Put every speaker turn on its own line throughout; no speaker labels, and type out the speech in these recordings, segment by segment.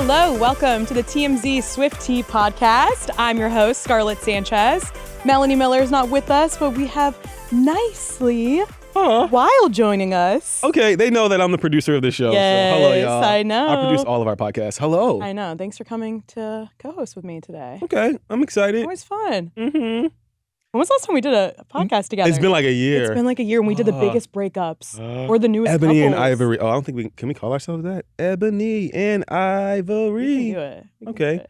Hello, welcome to the TMZ Swiftie podcast. I'm your host, Scarlett Sanchez. Melanie Miller is not with us, but we have Nicely Wild joining us.
Okay, they know that I'm the producer of this show.
Yes,
so hello, y'all.
I know.
I produce all of our podcasts. Hello.
I know. Thanks for coming to co-host with me today.
Okay, I'm excited.
Always fun.
Mm-hmm.
When was the last time we did a podcast together?
It's been like a year.
It's been like a year, and we did the biggest breakups or the newest
Ebony
couples.
and Ivory. Oh, I don't think can we call ourselves that? Ebony and Ivory.
We can do it.
Okay.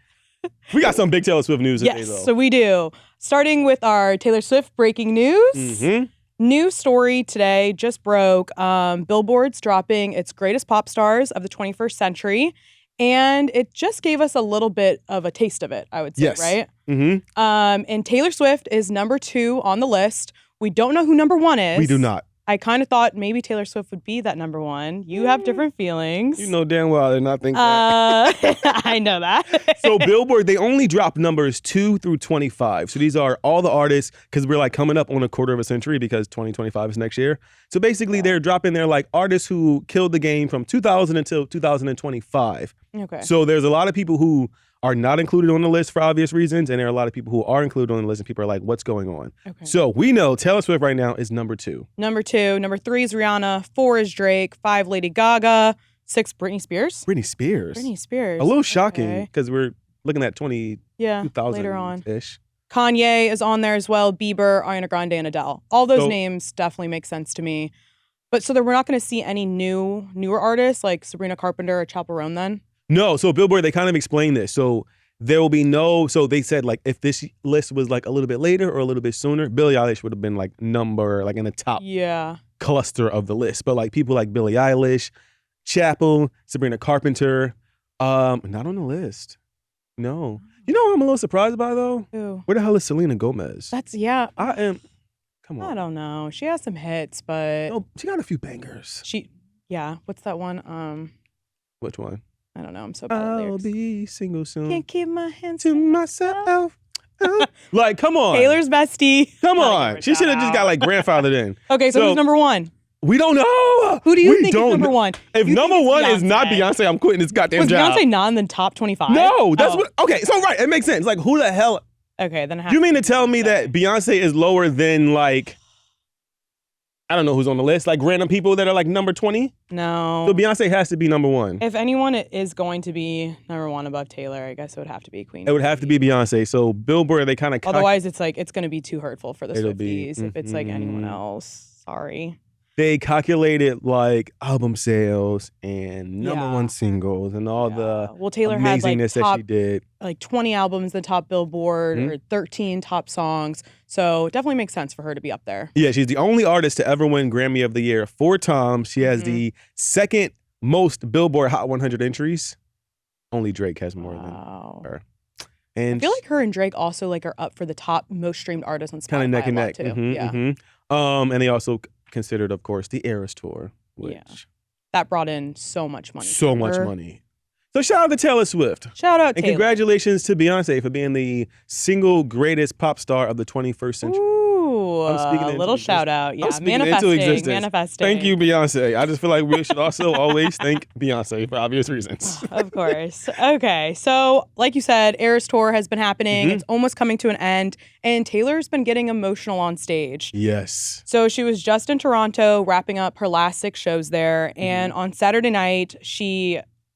We got some big Taylor Swift news today,
Yes,
though.
so we do. Starting with our Taylor Swift breaking news.
Mm-hmm.
New story today just broke. Billboard's dropping its greatest pop stars of the 21st century. And it just gave us a little bit of a taste of it, I would say,
Yes.
right?
Mm-hmm.
And Taylor Swift is number 2 on the list. We don't know who number 1 is.
We do not.
I kind of thought maybe Taylor Swift would be that number 1. You have different feelings.
You know damn well they're not thinking that.
I know that.
So Billboard, they only drop numbers 2 through 25. So these are all the artists, because we're like coming up on a quarter of a century because 2025 is next year. So basically they're dropping their like artists who killed the game from 2000 until 2025.
Okay.
So there's a lot of people who are not included on the list for obvious reasons, and there are a lot of people who are included on the list, and people are like, what's going on?
Okay.
So we know Taylor Swift right now is number 2.
Number 2. Number 3 is Rihanna. 4 is Drake. 5, Lady Gaga. 6, Britney Spears.
Britney Spears.
Britney Spears.
A little shocking
Okay.
because we're looking at 2000
later on.
ish.
Kanye is on there as well. Bieber, Ariana Grande, and Adele. All those
So-
names definitely make sense to me. But so that we're not going to see any newer artists like Sabrina Carpenter or Chappell Roan then?
No, so Billboard, they kind of explained this. So there will be so they said like if this list was like a little bit later or a little bit sooner, Billie Eilish would have been like in the top cluster of the list. But like people like Billie Eilish, Chappell, Sabrina Carpenter, not on the list. No. You know what I'm a little surprised by though?
Ooh.
Where the hell is Selena Gomez? Come on.
I don't know. She has some hits, but
No, she got a few bangers.
what's that one?
Which one?
I don't know. I'm so bad at
I'll
lyrics.
be single soon.
Can't keep my hands
To myself. Like, come on.
Taylor's bestie.
Come
Gotta give her
on.
a
She should have just got like grandfathered in.
Okay, so who's number 1?
We don't know.
Who do you
We
think is
don't
number
kn-
1?
If
You
number
think it's
1 is not Beyonce, I'm quitting this goddamn
Was
job.
Beyonce not in the top 25?
No, that's
Oh.
what. Okay, so right, it makes sense. Like, who the hell?
Okay, then I have
You mean to
be
tell me
Beyonce.
that Beyonce is lower than like, I don't know who's on the list, like random people that are like number 20?
No.
So Beyonce has to be number 1.
If anyone is going to be number 1 above Taylor, I guess it would have to be Queen.
It would have to be Beyonce. So Billboard, they kind of
Otherwise, it's going to be too hurtful for the
It'll be-
Swifties if it's like anyone else. Sorry.
they calculated like album sales and number
Yeah.
1 singles and all the
Well, Taylor had like
amazingness that
top
she did.
like 20 albums in the top Billboard
Mhm.
or 13 top songs. So it definitely makes sense for her to be up there.
Yeah, she's the only artist to ever win Grammy of the Year 4 times. She has the second most Billboard Hot 100 entries. Only Drake has more
Wow.
than her.
I
And
feel like her and Drake also like are up for the top most streamed artists on Spotify
kind of neck and
a lot,
neck.
too.
Mhm,
Yeah.
mhm. And they also considered, of course, the Eras Tour, which
Yeah. That brought in so much money.
so
for
much
her.
money. So shout out to Taylor Swift.
Shout out
And
Taylor.
congratulations to Beyonce for being the single greatest pop star of the 21st century.
Ooh,
I'm speaking
a
into
little
existence.
shout out. Yeah,
I'm speaking into
manifesting.
existence.
Manifesting.
Thank you, Beyonce. I just feel like we should also always thank Beyonce for obvious reasons.
Of course. Okay. So, like you said, Eras Tour has been happening.
Mhm.
It's almost coming to an end. And Taylor's been getting emotional on stage.
Yes.
So, she was just in Toronto wrapping up her last 6 shows there. And on Saturday night,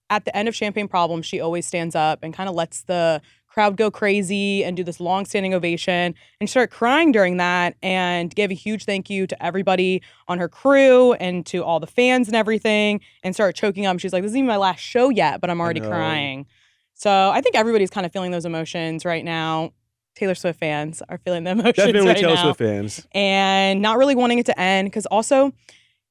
at the end of Champagne Problems, she always stands up and kind of lets the crowd go crazy and do this long standing ovation and start crying during that and gave a huge thank you to everybody on her crew and to all the fans and everything and started choking up. She's like, this isn't even my last show yet, but I'm already
know.
crying. So I think everybody's kind of feeling those emotions right now. Taylor Swift fans are feeling the emotions
Definitely
right
Taylor
now.
Swift fans.
And not really wanting it to end because also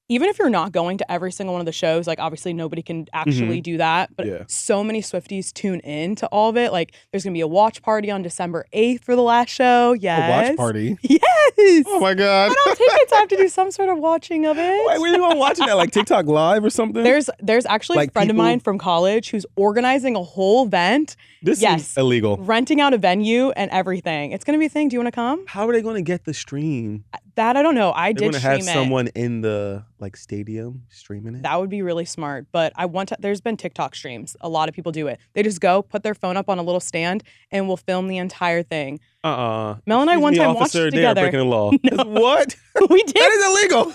even if you're not going to every single one of the shows, like obviously nobody can actually do that, but
Yeah.
so many Swifties tune in to all of it. Like there's going to be a watch party on December 8th for the last show. Yes.
A watch party.
Yes.
Oh my God.
But I'll take it to have to do some sort of watching of it.
Wait, were you on watching that like TikTok live or something?
There's actually
Like
a friend of
people-
mine from college who's organizing a whole event,
This
yes.
is illegal.
renting out a venue and everything. It's going to be a thing. Do you want to come?
How are they going to get the stream?
That I don't know. I
They're
did
gonna have
stream it.
someone in the like stadium streaming it.
That would be really smart. But there's been TikTok streams. A lot of people do it. They just go, put their phone up on a little stand, and will film the entire thing. Mel and I one time watched it together.
They're breaking the law.
No.
What?
We did.
That is illegal.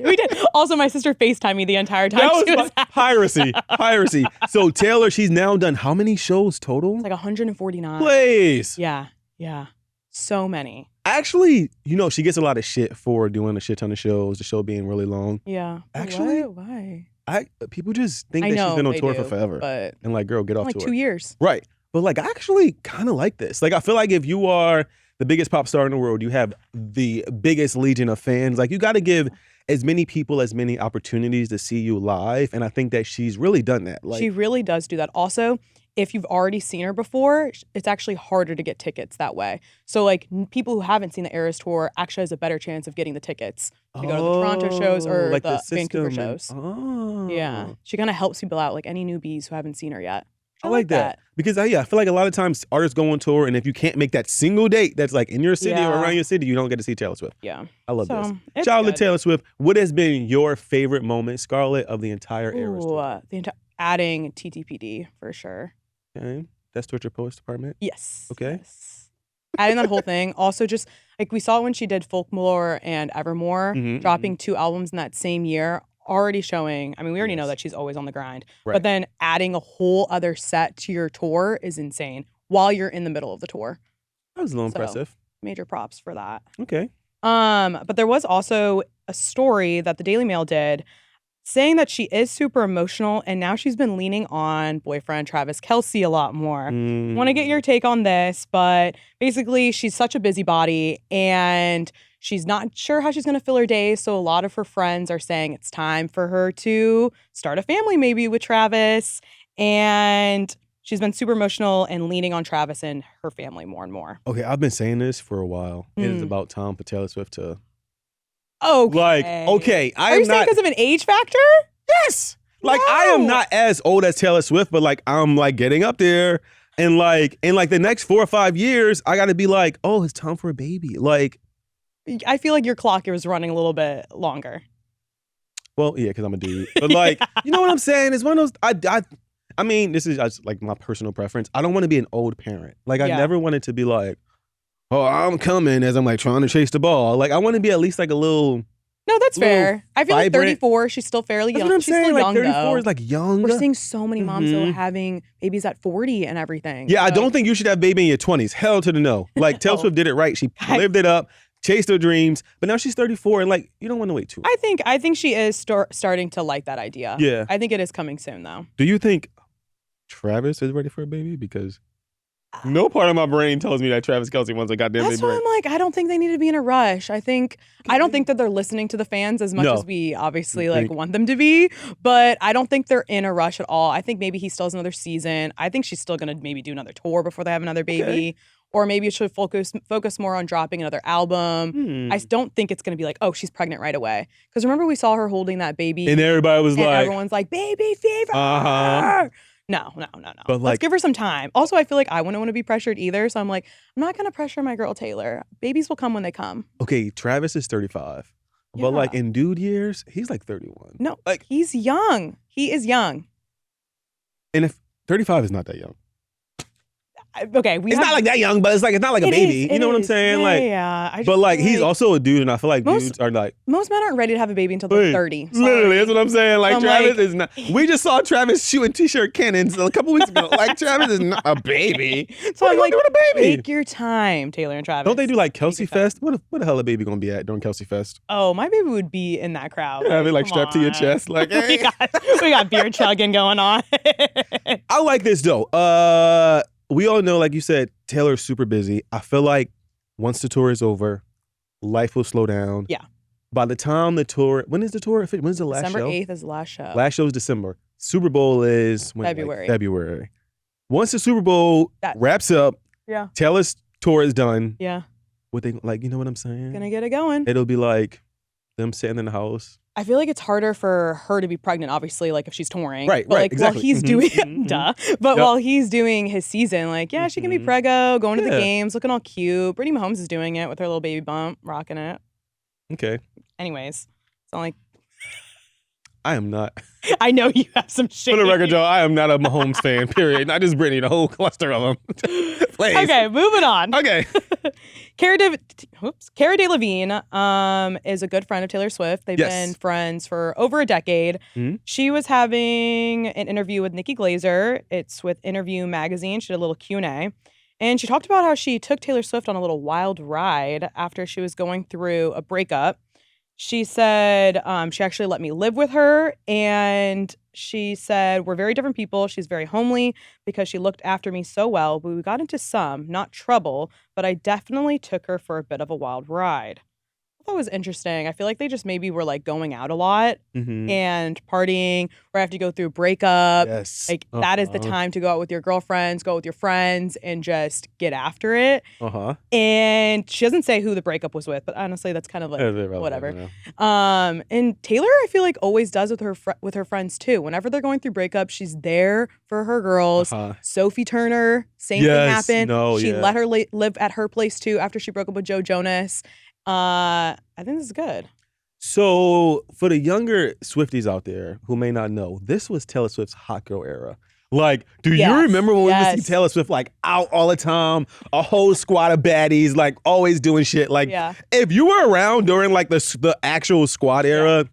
We did. Also, my sister FaceTimed me the entire time.
That was piracy. Piracy. So Taylor, she's now done how many shows total?
It's like 149.
Please.
Yeah. So many.
Actually, she gets a lot of shit for doing a shit ton of shows, the show being really long.
Yeah.
Actually,
why?
People just think that she's been on tour for forever.
But
and like, girl, get off tour.
Like 2 years.
Right. But like, I actually kind of like this. Like, I feel like if you are the biggest pop star in the world, you have the biggest legion of fans. Like, you got to give as many people as many opportunities to see you live. And I think that she's really done that. Like,
she really does do that. Also, if you've already seen her before, it's actually harder to get tickets that way. So like people who haven't seen the Eras Tour actually has a better chance of getting the tickets to go to the Toronto shows or
like
the Vancouver
system
shows. Yeah. She kind of helps people out, like any newbies who haven't seen her yet.
I like that. Because I feel like a lot of times artists go on tour, and if you can't make that single date that's like in your city or around your city, you don't get to see Taylor Swift.
Yeah.
I love this. Shout out to Taylor Swift. What has been your favorite moment, Scarlett, of the entire Eras Tour?
Adding TTPD for sure.
Okay. That's Torture Poets Department?
Yes.
Okay.
Yes. Adding that whole thing. Also, just like we saw when she did Folklore and Evermore, dropping 2 albums in that same year, already showing. I mean, we already know that she's always on the grind. Right. But then adding a whole other set to your tour is insane while you're in the middle of the tour.
That was a little impressive.
Major props for that.
Okay.
But there was also a story that the Daily Mail did saying that she is super emotional, and now she's been leaning on boyfriend Travis Kelce a lot more. Want to get your take on this, but basically she's such a busybody, and she's not sure how she's going to fill her days, so a lot of her friends are saying it's time for her to start a family maybe with Travis, and she's been super emotional and leaning on Travis and her family more and more.
Okay, I've been saying this for a while. It is about time for Taylor Swift to...
Okay.
Like, okay,
Are you saying because of an age factor?
Yes. Like, I am not as old as Taylor Swift, but like, I'm like getting up there, and like in like the next 4 or 5 years, I got to be like, oh, it's time for a baby. Like,
I feel like your clock is running a little bit longer.
Well, yeah, because I'm a dude. But like, you know what I'm saying? It's one of those. I mean, this is just like my personal preference. I don't want to be an old parent. Like, I never wanted to be like, oh, I'm coming as I'm like trying to chase the ball. Like, I want to be at least like a little.
No, that's fair. I feel like 34, she's still fairly young.
That's what I'm
she's
saying.
Still
like
young,
34
though.
is like young.
We're seeing so many moms though having babies at 40 and everything.
Yeah, so. I don't think you should have a baby in your 20s. Hell to the no. Like, Taylor Swift did it right. She lived it up, chased her dreams, but now she's 34, and like, you don't want to wait too long.
I think she is starting to like that idea.
Yeah.
I think it is coming soon, though.
Do you think Travis is ready for a baby? Because no part of my brain tells me that Travis Kelce wants a goddamn baby.
That's why I'm like, I don't think they need to be in a rush. I don't think that they're listening to the fans as much as we obviously like want them to be, but I don't think they're in a rush at all. I think maybe he still has another season. I think she's still gonna maybe do another tour before they have another baby. Okay. Or maybe it should focus more on dropping another album. I don't think it's gonna be like, oh, she's pregnant right away. Because remember we saw her holding that baby,
and everybody was like,
everyone's like, baby fever. No. But let's give her some time. Also, I feel like I wouldn't want to be pressured either. So I'm like, I'm not going to pressure my girl Taylor. Babies will come when they come.
Okay, Travis is 35. Yeah. But like in dude years, he's like 31.
No, like he's young. He is young.
And if 35 is not that young.
Okay,
it's not like that young, but it's not like a baby. You know what I'm saying?
Yeah.
But like he's also a dude, and I feel like dudes are like
most men aren't ready to have a baby until they're 30.
Literally, that's what I'm saying. Like Travis is not. We just saw Travis shooting t-shirt cannons a couple weeks ago. Like Travis is not a baby.
So I'm like, doing a baby? Take your time, Taylor and Travis.
Don't they do like Kelce Fest? What the hell a baby gonna be at during Kelce Fest?
Oh, my baby would be in that crowd.
Have it like strapped to your chest, like hey.
we got beer chugging going on.
I like this though. We all know, like you said, Taylor's super busy. I feel like once the tour is over, life will slow down.
Yeah.
By the time the tour, when is the tour? When's the last
December
show?
December 8th is the last show.
Last show is December. Super Bowl is when?
February.
Like, February. Once the Super Bowl wraps up, Taylor's tour is done.
Yeah.
What they like? You know what I'm saying?
Gonna get it going.
It'll be like them sitting in the house.
I feel like it's harder for her to be pregnant, obviously, like if she's touring.
Right,
but like
exactly.
While he's doing duh. But while he's doing his season, like, yeah, she can be preggo, going to the games, looking all cute. Brittany Mahomes is doing it with her little baby bump, rocking it.
Okay.
Anyways, it's not like
I am not.
I know you have some shit.
For the record, Joe, I am not a Mahomes fan, period. Not just Brittany, the whole cluster of them. Please.
Okay, moving on.
Okay.
Cara Delevingne is a good friend of Taylor Swift. They've been friends for over a decade. Mm-hmm. She was having an interview with Nikki Glaser. It's with Interview Magazine. She did a little Q&A. And she talked about how she took Taylor Swift on a little wild ride after she was going through a breakup. She said she actually let me live with her, and she said, we're very different people. She's very homely because she looked after me so well, but we got into some, not trouble, but I definitely took her for a bit of a wild ride. That was interesting. I feel like they just maybe were like going out a lot and partying, or have to go through a breakup.
Yes.
Like that is the time to go out with your girlfriends, go out with your friends, and just get after it. And she doesn't say who the breakup was with, but honestly, that's kind of like whatever. And Taylor, I feel like always does with her friends too. Whenever they're going through breakups, she's there for her girls. Sophie Turner, same thing happened. She let her live at her place too after she broke up with Joe Jonas. I think this is good.
So for the younger Swifties out there who may not know, this was Taylor Swift's hot girl era. Like, do you remember when we would see Taylor Swift like out all the time, a whole squad of baddies, like always doing shit? Like, if you were around during like the actual squad era,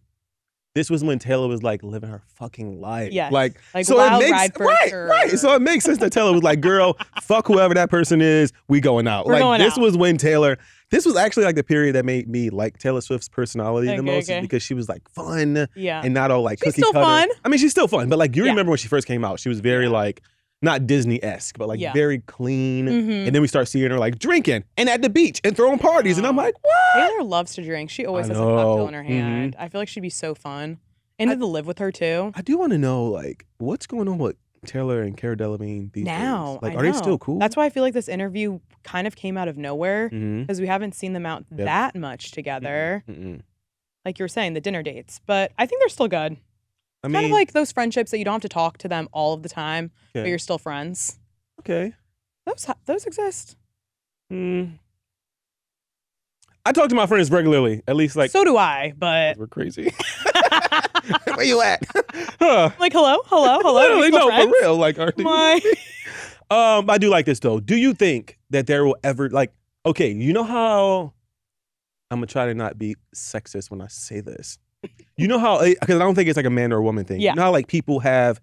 this was when Taylor was like living her fucking life.
Yes.
Like
so wild ride for sure.
Right. So it makes sense that Taylor was like, girl, fuck whoever that person is, we going out.
We're going
this
out.
was when Taylor, this was actually like the period that made me like Taylor Swift's personality the most because she was like fun and not all like
she's
cookie
still
cutter.
Fun.
I mean, she's still fun, but like you remember when she first came out, she was very like, not Disney-esque, but like very clean. And then we start seeing her like drinking and at the beach and throwing parties. And I'm like, what?
Taylor loves to drink. She always has a cocktail in her hand. I feel like she'd be so fun. And to live with her too.
I do want to know like what's going on with Taylor and Cara Delevingne these days. Like, are they still cool?
That's why I feel like this interview kind of came out of nowhere because we haven't seen them out that much together. Like you were saying, the dinner dates. But I think they're still good. I mean, kind of like those friendships that you don't have to talk to them all of the time, but you're still friends.
Okay.
Those exist.
I talk to my friends regularly, at least like.
So do I, but.
We're crazy. Where you at?
Like, hello?
Literally, no, friends? For real. Like,
I
do like this though. Do you think that there will ever, like, okay, you know how, I'm going to try to not be sexist when I say this. You know how, because I don't think it's like a man or a woman thing.
Yeah.
You know how like people have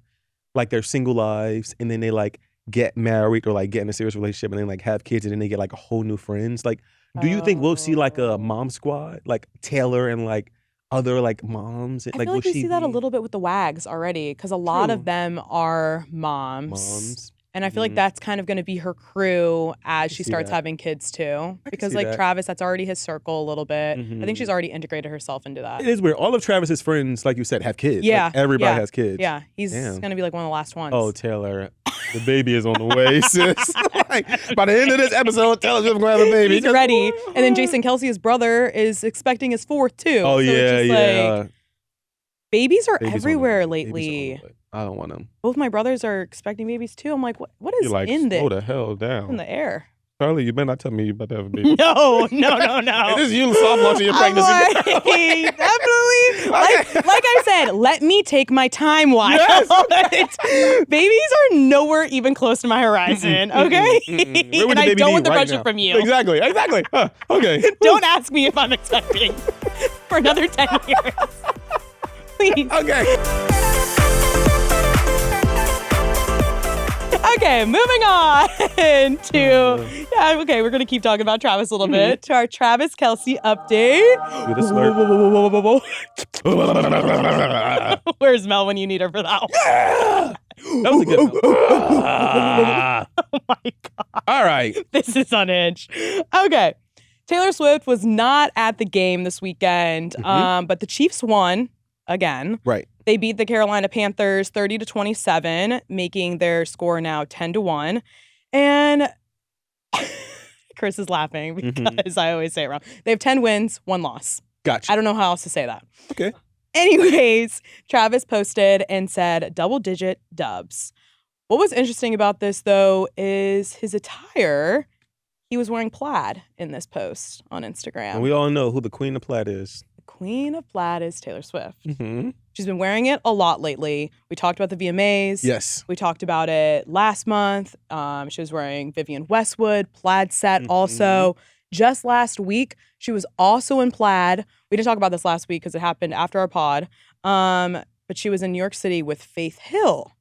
like their single lives and then they like get married or like get in a serious relationship and then like have kids and then they get like a whole new friends. Like, do you think we'll see like a mom squad, like Taylor and like other like moms?
I feel like we see that a little bit with the WAGs already because a lot of them are moms. And I feel like that's kind of going to be her crew as she starts having kids too. Because like Travis, that's already his circle a little bit. I think she's already integrated herself into that.
It is weird. All of Travis's friends, like you said, have kids.
Yeah.
Like, everybody has kids.
Yeah. He's going to be like one of the last ones.
Oh, Taylor. The baby is on the way, sis. Like, by the end of this episode, Taylor's going to have a baby.
He's ready. And then Jason Kelce, his brother, is expecting his fourth too.
Oh, so
like, babies are everywhere lately.
I don't want them.
Both my brothers are expecting babies too. I'm like, what is
like,
in this?
Slow the hell down.
In the air.
Charlie, you better not tell me you about to have a baby.
No.
This is you soft launching your pregnancy.
Definitely. Like I said, let me take my time watch. Yes. Babies are nowhere even close to my horizon, okay? And I don't want the pressure from you.
Exactly. Okay.
Don't ask me if I'm expecting for another 10 years. Please. Okay, moving on to, we're going to keep talking about Travis a little bit. To our Travis Kelce update. Where's Mel when you need her for that one?
Yeah! That was a good one.
Oh my God.
All right.
This is unhinged. Okay. Taylor Swift was not at the game this weekend, but the Chiefs won again.
Right.
They beat the Carolina Panthers 30-27, making their score now 10-1. And Chris is laughing because I always say it wrong. They have 10 wins, 1 loss.
Gotcha.
I don't know how else to say that.
Okay.
Anyways, Travis posted and said double-digit dubs. What was interesting about this, though, is his attire. he was wearing plaid in this post on Instagram.
And we all know who the queen of plaid is.
The queen of plaid is Taylor Swift.
Mm-hmm.
She's been wearing it a lot lately. We talked about the VMAs.
Yes.
We talked about it last month. She was wearing Vivienne Westwood, plaid set also. Just last week, she was also in plaid. We didn't talk about this last week because it happened after our pod. But she was in New York City with Faith Hill.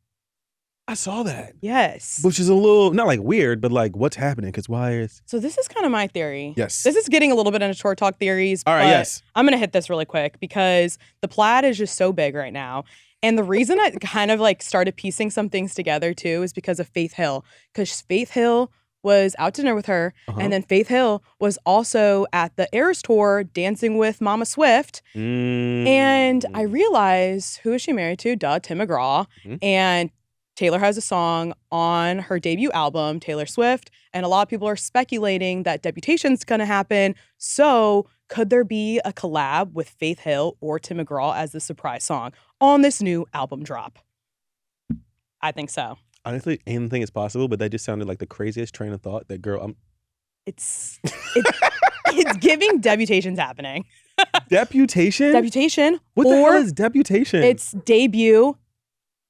I saw that.
Yes.
Which is a little, not like weird, but like what's happening? Because why is...
So this is kind of my theory.
Yes.
This is getting a little bit into short talk theories.
All right, yes.
I'm going to hit this really quick because the plaid is just so big right now. And the reason I kind of like started piecing some things together too is because of Faith Hill. Because Faith Hill was out to dinner with her. And then Faith Hill was also at the Eras Tour dancing with Mama Swift. And I realized, who is she married to? Tim McGraw. And Taylor has a song on her debut album, Taylor Swift, and a lot of people are speculating that Debutation's going to happen. So could there be a collab with Faith Hill or Tim McGraw as the surprise song on this new album drop? I think so.
Honestly, anything is possible, but that just sounded like the craziest train of thought. That girl,
It's giving Debutation's happening.
Debutation?
Debutation.
What the hell is Debutation?
It's debut,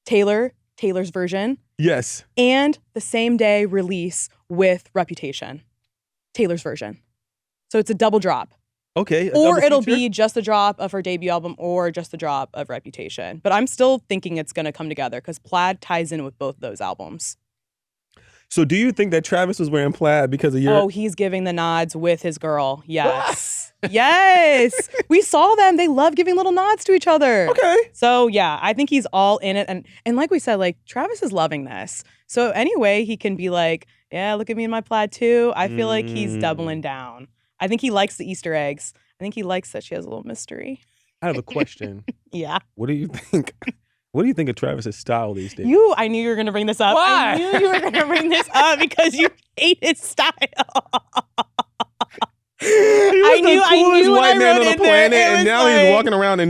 Taylor's version.
Yes.
And the same day release with Reputation, Taylor's version. So it's a double drop.
Okay.
Or it'll be just the drop of her debut album or just the drop of Reputation. But I'm still thinking it's going to come together because plaid ties in with both those albums.
So do you think that Travis was wearing plaid because of your...
Oh, he's giving the nods with his girl. Yes. Yes. We saw them. They love giving little nods to each other.
Okay.
So yeah, I think he's all in it. And like we said, like Travis is loving this. So anyway, he can be like, yeah, look at me in my plaid too. I feel like he's doubling down. I think he likes the Easter eggs. I think he likes that she has a little mystery.
I have a question.
Yeah.
What do you think? What do you think of Travis's style these days?
I knew you were going to bring this up.
Why?
I knew you were going to bring this up because you hate his style.
I knew the coolest white man on the planet, and now he's walking around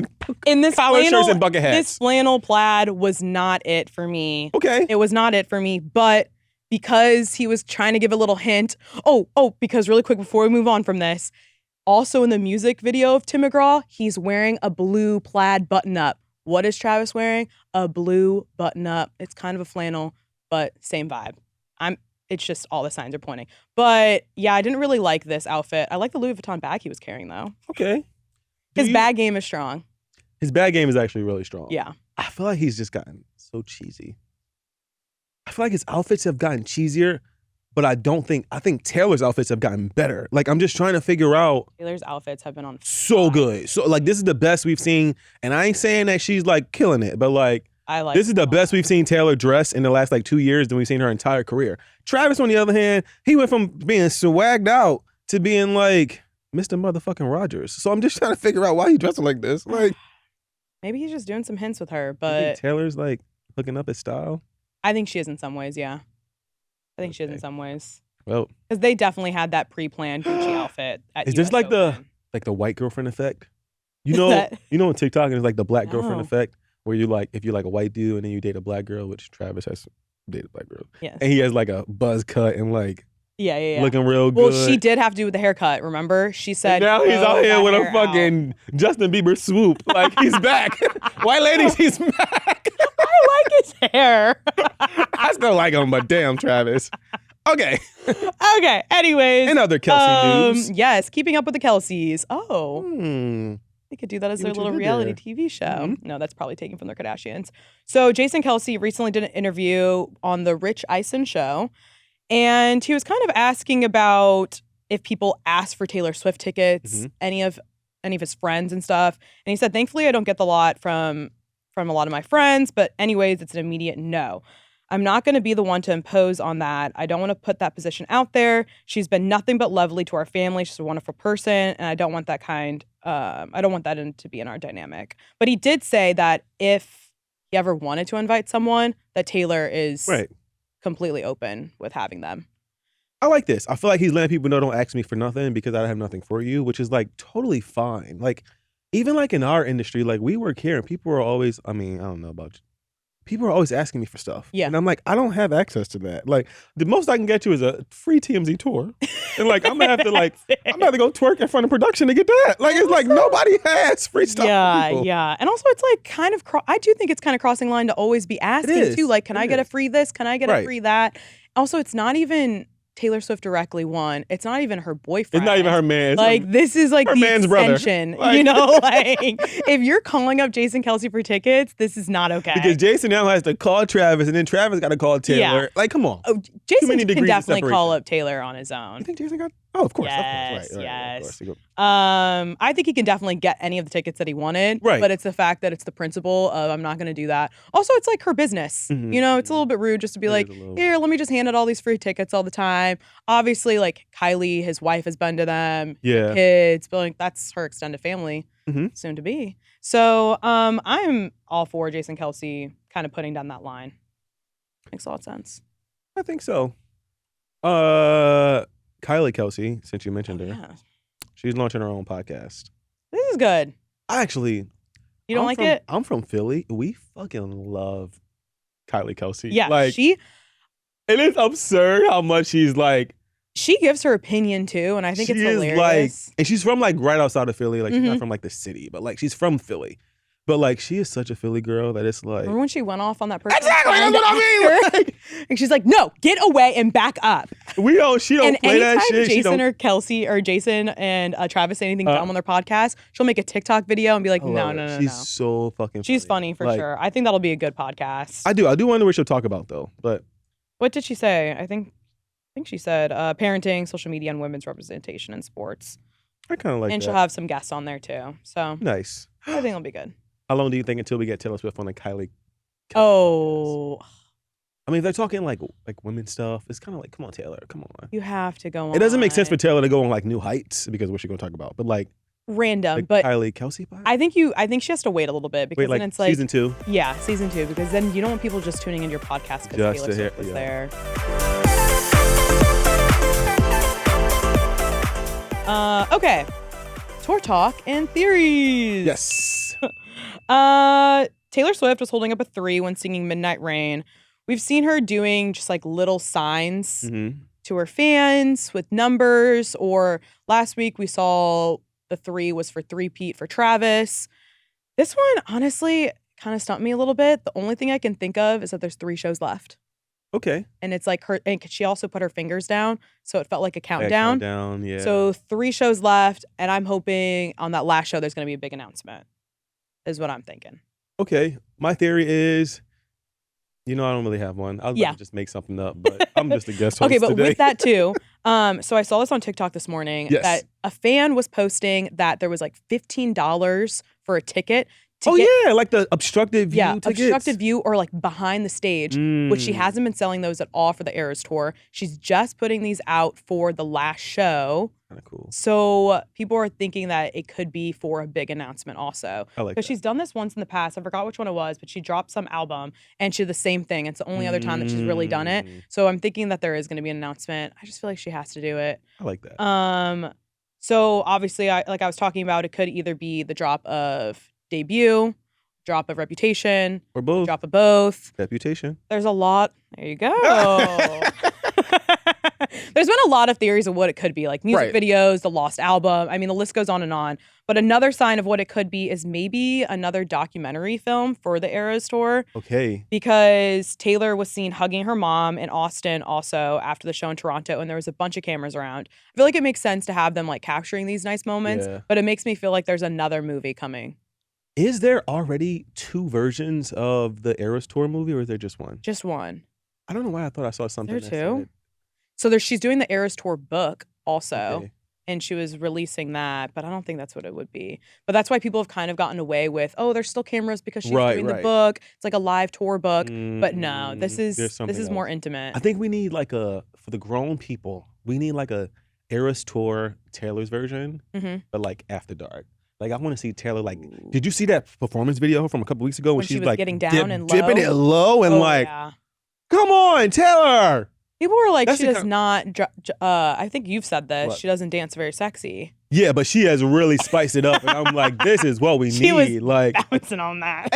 in
this
collar shirts and bucket hats.
This flannel plaid was not it for me.
Okay.
It was not it for me, but because he was trying to give a little hint. Because really quick before we move on from this, also in the music video of Tim McGraw, he's wearing a blue plaid button-up. What is Travis wearing? A blue button-up. It's kind of a flannel, but same vibe. It's just all the signs are pointing. But yeah, I didn't really like this outfit. I like the Louis Vuitton bag he was carrying though.
Okay.
His bag game is strong.
His bag game is actually really strong.
Yeah.
I feel like he's just gotten so cheesy. I feel like his outfits have gotten cheesier, but I think Taylor's outfits have gotten better. Like, I'm just trying to figure out.
Taylor's outfits have been on
so good. So like, this is the best we've seen. And I ain't saying that she's like killing it, but like, this is the best we've seen Taylor dress in the last like 2 years than we've seen her entire career. Travis, on the other hand, he went from being swagged out to being like Mr. Motherfucking Rogers. So I'm just trying to figure out why he dressing like this. Like,
maybe he's just doing some hints with her,
you
but
think Taylor's like hooking up his style.
I think she is in some ways. Yeah, I think she is in some ways.
Well,
because they definitely had that pre-planned Gucci outfit.
Is this like the white girlfriend effect? You know on TikTok, it's like the black girlfriend effect. Where you like, if you're like a white dude and then you date a black girl, which Travis has dated a black girl.
Yes.
And he has like a buzz cut and like looking real good.
Well, she did have to do with the haircut, remember? She said,
and now he's out here with a fucking Justin Bieber swoop. Like, he's back. White ladies, he's back.
I like his hair.
I still like him, but damn, Travis. Okay.
Okay, anyways.
And other Kelce news.
Yes, keeping up with the Kelces. Oh. They could do that as their little reality TV show. Mm-hmm. No, that's probably taken from their Kardashians. So Jason Kelce recently did an interview on the Rich Eisen show, and he was kind of asking about if people ask for Taylor Swift tickets, any of his friends and stuff. And he said, thankfully, I don't get the lot from a lot of my friends, but anyways, it's an immediate no. I'm not going to be the one to impose on that. I don't want to put that position out there. She's been nothing but lovely to our family. She's a wonderful person, and I don't want that to be in our dynamic. But he did say that if he ever wanted to invite someone, that Taylor is completely open with having them.
I like this. I feel like he's letting people know, don't ask me for nothing because I have nothing for you, which is like totally fine. Like, even like in our industry, like we work here and people are always, I mean, I don't know about people are always asking me for stuff.
Yeah.
And I'm like, I don't have access to that. Like, the most I can get you is a free TMZ tour. And like, I'm gonna have to go twerk in front of production to get that. Like, it's like nobody has free stuff.
Yeah. And also it's like kind of, I do think it's kind of crossing line to always be asking too. Like, can I get a free this? Can I get a free that? Also, it's not even Taylor Swift directly won. It's not even her boyfriend.
It's not even her man.
Like, this is like
her
the
man's
extension.
brother. Like,
you know, like if you're calling up Jason Kelce for tickets, this is not okay.
Because Jason now has to call Travis, and then Travis got to call Taylor.
Yeah.
Like, come on.
Oh, Jason can definitely call up Taylor on his own.
You think Jason got? Oh, of course.
Yes,
of course. Right,
yes.
Of course.
I think he can definitely get any of the tickets that he wanted.
Right.
But it's the fact that it's the principle of I'm not going to do that. Also, it's like her business.
Mm-hmm.
You know, it's a little bit rude just to be like, here, let me just hand out all these free tickets all the time. Obviously, like Kylie, his wife has been to them.
Yeah.
Kids, but like that's her extended family, soon to be. So I'm all for Jason Kelce kind of putting down that line. Makes a lot of sense.
I think so. Kylie Kelce, since you mentioned her,
Yeah.
she's launching her own podcast.
This is good.
You
don't like it?
I'm from Philly. We fucking love Kylie Kelce.
Yeah,
like, it is absurd how much she's like.
She gives her opinion too, and I think it's hilarious.
And she's from like right outside of Philly. Like, she's not from like the city, but like she's from Philly. But like, she is such a Philly girl that it's like.
Remember when she went off on that person?
Exactly, that's what I mean.
And she's like, "No, get away and back up."
She don't play that shit.
Jason or Kelce or Jason and Travis say anything dumb on their podcast, she'll make a TikTok video and be like, "No."
She's so fucking.
She's funny for sure. I think that'll be a good podcast.
I do wonder what she'll talk about though. But
what did she say? I think she said parenting, social media, and women's representation in sports.
I kind of like that.
And she'll have some guests on there too. So
nice.
I think it'll be good.
How long do you think until we get Taylor Swift on the Kylie?
Oh.
I mean, if they're talking like women's stuff, it's kind of like, come on, Taylor, come on.
You have to go on.
It doesn't make sense for Taylor to go on like new heights because what's she going to talk about? But like
random, but
Kylie Kelce.
I think she has to wait a little bit because then it's like
season 2.
Yeah, season 2 because then you don't want people just tuning into your podcast because Taylor Swift was there. Okay, tour talk and theories.
Yes.
Taylor Swift was holding up a 3 when singing Midnight Rain. We've seen her doing just like little signs to her fans with numbers, or last week we saw the 3 was for three-peat for Travis. This one, honestly, kind of stumped me a little bit. The only thing I can think of is that there's 3 shows left.
Okay.
And it's like her, and she also put her fingers down, so it felt like a countdown.
Yeah.
So 3 shows left, and I'm hoping on that last show there's going to be a big announcement, is what I'm thinking.
Okay. My theory is, I don't really have one. I'll just make something up, but I'm just a guest host
Okay, but
today.
with that too, so I saw this on TikTok this morning that a fan was posting that there was like $15 for a ticket.
Like the obstructed view tickets.
Obstructed view or like behind the stage, which she hasn't been selling those at all for the Eras Tour. She's just putting these out for the last show.
Kind of cool.
So people are thinking that it could be for a big announcement also.
I like that.
Because she's done this once in the past. I forgot which one it was, but she dropped some album and she did the same thing. It's the only other time that she's really done it. So I'm thinking that there is going to be an announcement. I just feel like she has to do it.
I like that.
So obviously, I was talking about, it could either be the drop of Debut, drop of Reputation,
or both.
Drop of both.
Reputation.
There's a lot. There you go. There's been a lot of theories of what it could be, like music videos, the lost album. I mean, the list goes on and on. But another sign of what it could be is maybe another documentary film for the Eras Tour.
Okay.
Because Taylor was seen hugging her mom in Austin also after the show in Toronto, and there was a bunch of cameras around. I feel like it makes sense to have them like capturing these nice moments, but it makes me feel like there's another movie coming.
Is there already 2 versions of the Eras Tour movie, or is there just one?
Just one.
I don't know why I thought I saw something.
There 2? So she's doing the Eras Tour book also, and she was releasing that, but I don't think that's what it would be. But that's why people have kind of gotten away with, there's still cameras because she's doing the book. It's like a live tour book, but no, this is more intimate.
I think we need like for the grown people, we need like a Eras Tour Taylor's version, but like after dark. Like, I want to see Taylor, like, did you see that performance video from a couple weeks ago when she's
was
like
getting down and low?
Dipping it low and come on, Taylor.
People were like, she does not, I think you've said this, she doesn't dance very sexy.
Yeah, but she has really spiced it up, and I'm like, this is what we
she
need.
Was
like
bouncing on that.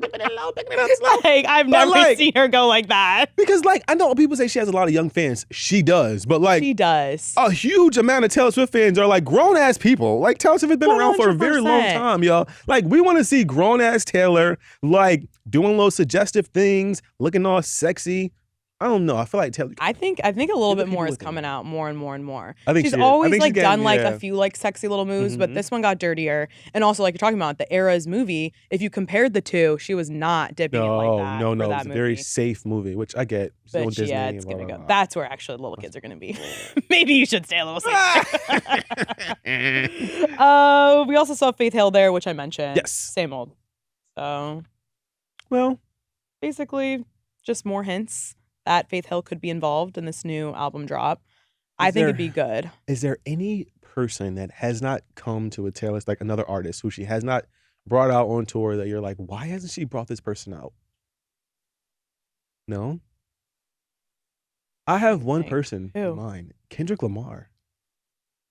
Dipping it low, dipping it slow.
Like, I've never seen her go like that.
Because like I know people say she has a lot of young fans. She does, but like
she does.
A huge amount of Taylor Swift fans are like grown ass people. Like Taylor Swift has been 100%. Around for a very long time, y'all. Like we want to see grown ass Taylor like doing little suggestive things, looking all sexy. I don't know. I feel like Taylor.
I think a little bit more is coming out more and more and more.
I think
she's always like done like a few like sexy little moves, but this one got dirtier. And also like you're talking about the Eras movie. If you compared the two, she was not dipping it like that.
No, it's a very safe movie, which I get.
But
Disney,
yeah, it's gonna go. That's where actually little kids are gonna be. Maybe you should stay a little safer. We also saw Faith Hill there, which I mentioned.
Yes,
same old. So,
well,
basically, just more hints that Faith Hill could be involved in this new album drop. I think it'd be good.
Is there any person that has not come to a Taylor, like another artist who she has not brought out on tour that you're like, why hasn't she brought this person out? No? I have one person in mind. Kendrick Lamar.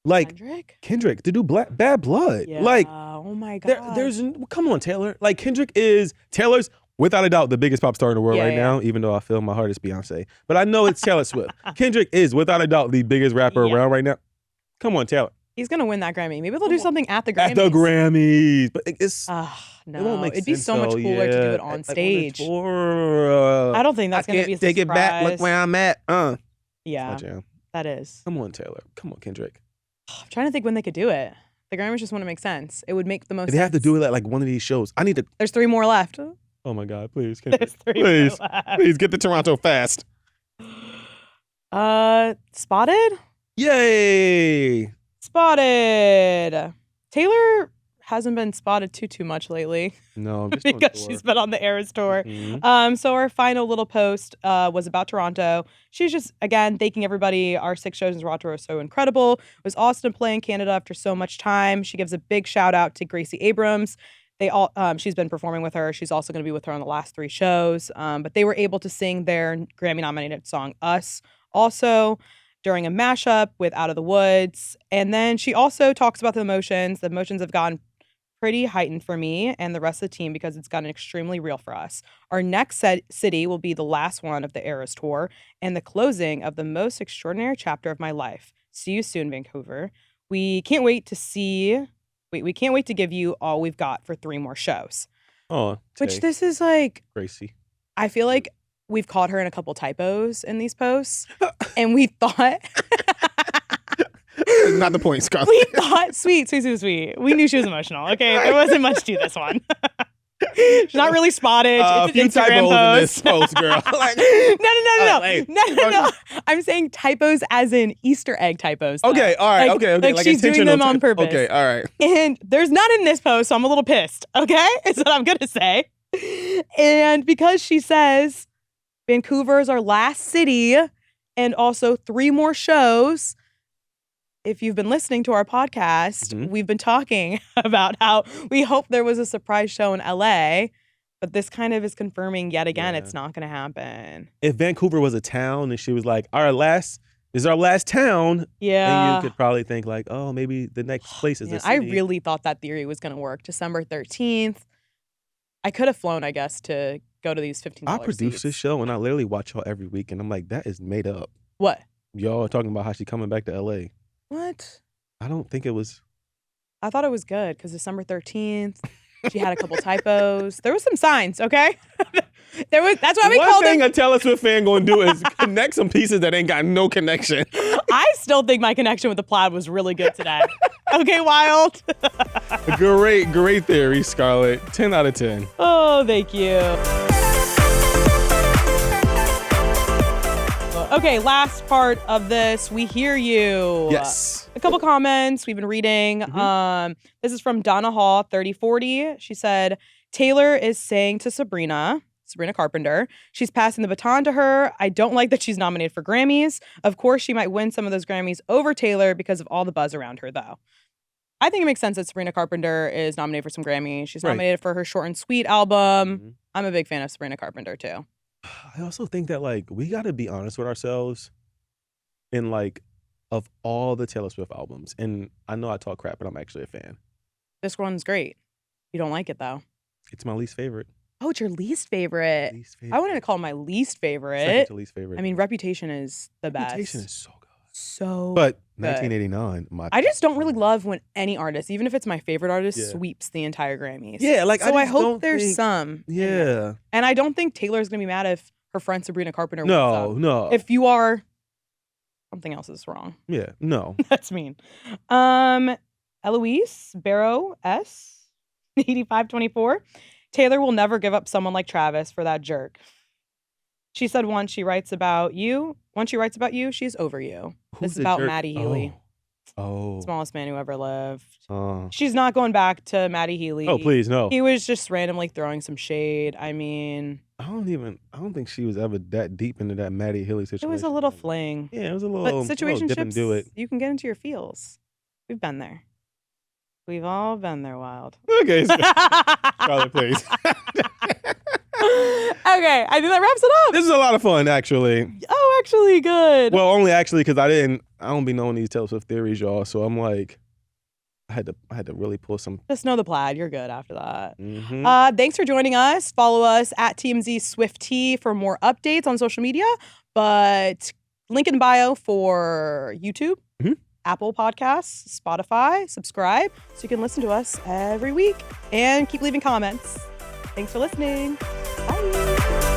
Like Kendrick to do Bad Blood.
Yeah.
Like,
oh my God.
There's come on, Taylor. Like Kendrick is Taylor's without a doubt the biggest pop star in the world now, even though I feel my heart is Beyonce. But I know it's Taylor Swift. Kendrick is without a doubt the biggest rapper around right now. Come on, Taylor.
He's gonna win that Grammy. Maybe they'll do something at the Grammys.
At the Grammys. But it's
no.
It won't make
It'd be
sense,
so much cooler to do it on stage. I don't think that's gonna be a surprise.
Take it back. Look where I'm at.
Yeah. That is.
Come on, Taylor. Come on, Kendrick.
I'm trying to think when they could do it. The Grammys just want to make sense. It would make the most sense.
They have to do it at like one of these shows. I need to.
There's 3 more left.
Oh my God, please. There's 3 more left. Please get to Toronto fast.
Spotted?
Yay!
Spotted. Taylor hasn't been spotted too much lately.
No, just
because she's been on the Eras tour. So our final little post was about Toronto. She's just, again, thanking everybody. Our 6 shows in Toronto are so incredible. It was awesome to play in Canada after so much time. She gives a big shout out to Gracie Abrams. She's been performing with her. She's also going to be with her on the last 3 shows. But they were able to sing their Grammy-nominated song, Us, also during a mashup with Out of the Woods. And then she also talks about the emotions. The emotions have gotten pretty heightened for me and the rest of the team because it's gotten extremely real for us. Our next city will be the last one of the Eras tour and the closing of the most extraordinary chapter of my life. See you soon, Vancouver. We can't wait to give you all we've got for 3 more shows.
Oh,
which this is like
Gracie.
I feel like we've caught her in a couple typos in these posts, and we thought.
Not the point, Scott.
We thought, sweet. We knew she was emotional. Okay, there wasn't much to this one. She's not really spotted. It's an Instagram post.
In this post, girl. Like,
no. I'm saying typos as in Easter egg typos. Though.
Okay, all right,
like,
okay.
Like she's doing them on purpose.
Okay, all right.
And there's none in this post, so I'm a little pissed. Okay, is what I'm gonna say. And because she says Vancouver is our last city, and also 3 more shows. If you've been listening to our podcast, we've been talking about how we hope there was a surprise show in LA, but this kind of is confirming yet again it's not going to happen.
If Vancouver was a town and she was like, this is our last town, then you could probably think like, oh, maybe the next place is this city.
I really thought that theory was going to work. December 13th. I could have flown, I guess, to go to these $15
I produce this show and I literally watch y'all every week and I'm like, that is made up.
What?
Y'all are talking about how she's coming back to LA.
What?
I don't think it was.
I thought it was good because December 13th, she had a couple typos. There was some signs, okay? That's why we called it.
One thing a Taylor Swift fan gonna do is connect some pieces that ain't got no connection.
I still think my connection with the plaid was really good today. Okay, Wild?
Great theory, Scarlett. 10 out of 10.
Oh, thank you. Okay, last part of this. We hear you.
Yes.
A couple comments we've been reading. This is from Donna Hall, 3040. She said, Taylor is saying to Sabrina Carpenter, she's passing the baton to her. I don't like that she's nominated for Grammys. Of course, she might win some of those Grammys over Taylor because of all the buzz around her, though. I think it makes sense that Sabrina Carpenter is nominated for some Grammys. She's nominated for her Short and Sweet album. I'm a big fan of Sabrina Carpenter, too.
I also think that, like, we got to be honest with ourselves and, like, of all the Taylor Swift albums. And I know I talk crap, but I'm actually a fan.
This one's great. You don't like it, though.
It's my least favorite.
Oh, it's your least favorite. I wanted to call it my least favorite.
Second to least favorite.
I mean, Reputation is the best.
Reputation is so good.
So
But
good.
1989,
I just don't really love when any artist, even if it's my favorite artist, sweeps the entire Grammys.
Yeah, like
so I hope
there's
there's some.
Yeah.
And I don't think Taylor's gonna be mad if her friend Sabrina Carpenter wins up.
No.
If you are, something else is wrong.
Yeah, no.
That's mean. Eloise Barrow S 8524. Taylor will never give up someone like Travis for that jerk. She said once she writes about you, she's over you. This is about Maddie Healy.
Oh.
Smallest man who ever lived. She's not going back to Maddie Healy.
Oh, please, no.
He was just randomly throwing some shade. I mean,
I don't think she was ever that deep into that Maddie Healy situation.
It was a little fling.
Yeah, it was a little.
But situationships,
do it.
You can get into your feels. We've been there. We've all been there, Wild.
Okay, Charlotte, please.
Okay, I think that wraps it up.
This is a lot of fun, actually.
Oh, actually, good.
Well, only actually because I don't be knowing these Taylor Swift theories, y'all. So I'm like, I had to really pull some.
Just know the plaid. You're good after that.
Mm-hmm.
Thanks for joining us. Follow us at TMZ Swiftie for more updates on social media. But link in bio for YouTube, Apple Podcasts, Spotify. Subscribe so you can listen to us every week and keep leaving comments. Thanks for listening. Bye.